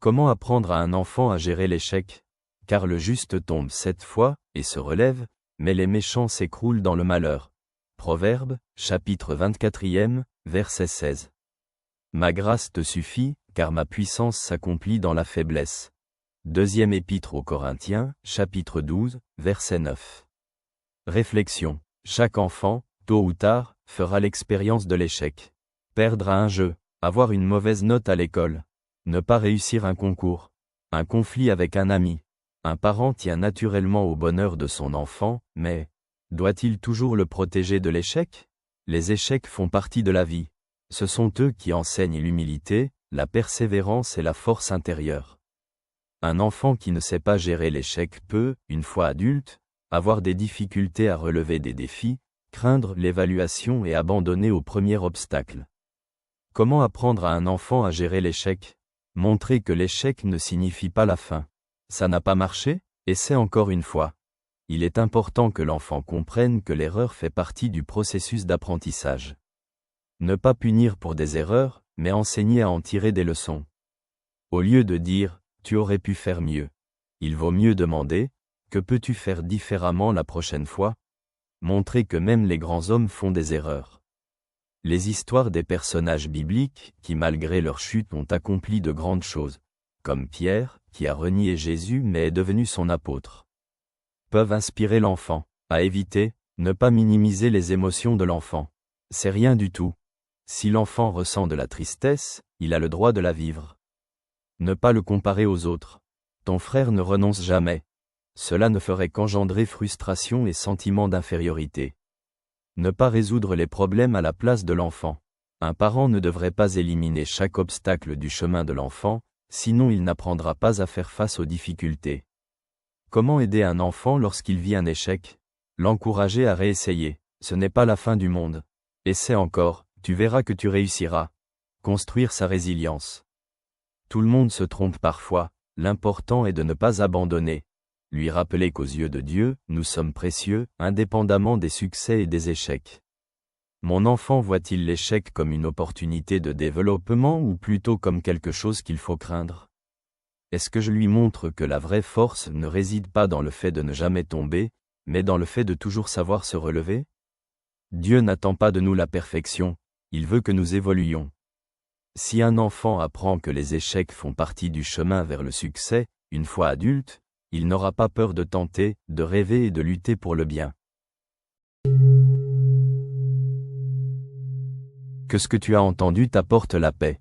Comment apprendre à un enfant à gérer l'échec? Car le juste tombe 7 fois, et se relève, mais les méchants s'écroulent dans le malheur. Proverbes, chapitre 24, verset 16. Ma grâce te suffit, car ma puissance s'accomplit dans la faiblesse. Deuxième épître aux Corinthiens, chapitre 12, verset 9. Réflexion. Chaque enfant, tôt ou tard, fera l'expérience de l'échec. Perdre à un jeu, avoir une mauvaise note à l'école, ne pas réussir un concours, un conflit avec un ami. Un parent tient naturellement au bonheur de son enfant, mais doit-il toujours le protéger de l'échec? Les échecs font partie de la vie. Ce sont eux qui enseignent l'humilité, la persévérance et la force intérieure. Un enfant qui ne sait pas gérer l'échec peut, une fois adulte, avoir des difficultés à relever des défis, craindre l'évaluation et abandonner au premier obstacle. Comment apprendre à un enfant à gérer l'échec? Montrer que l'échec ne signifie pas la fin. Ça n'a pas marché? Essaie encore une fois. Il est important que l'enfant comprenne que l'erreur fait partie du processus d'apprentissage. Ne pas punir pour des erreurs, mais enseigner à en tirer des leçons. Au lieu de dire « tu aurais pu faire mieux », il vaut mieux demander « que peux-tu faire différemment la prochaine fois ?» Montrer que même les grands hommes font des erreurs. Les histoires des personnages bibliques, qui malgré leur chute ont accompli de grandes choses, comme Pierre, qui a renié Jésus mais est devenu son apôtre, peuvent inspirer l'enfant à éviter, ne pas minimiser les émotions de l'enfant. C'est rien du tout. Si l'enfant ressent de la tristesse, il a le droit de la vivre. Ne pas le comparer aux autres. Ton frère ne renonce jamais. Cela ne ferait qu'engendrer frustration et sentiment d'infériorité. Ne pas résoudre les problèmes à la place de l'enfant. Un parent ne devrait pas éliminer chaque obstacle du chemin de l'enfant, sinon il n'apprendra pas à faire face aux difficultés. Comment aider un enfant lorsqu'il vit un échec? L'encourager à réessayer. Ce n'est pas la fin du monde. Essaie encore, tu verras que tu réussiras. Construire sa résilience. Tout le monde se trompe parfois, l'important est de ne pas abandonner. Lui rappeler qu'aux yeux de Dieu, nous sommes précieux, indépendamment des succès et des échecs. Mon enfant voit-il l'échec comme une opportunité de développement ou plutôt comme quelque chose qu'il faut craindre? Est-ce que je lui montre que la vraie force ne réside pas dans le fait de ne jamais tomber, mais dans le fait de toujours savoir se relever? Dieu n'attend pas de nous la perfection, il veut que nous évoluions. Si un enfant apprend que les échecs font partie du chemin vers le succès, une fois adulte, il n'aura pas peur de tenter, de rêver et de lutter pour le bien. Que ce que tu as entendu t'apporte la paix.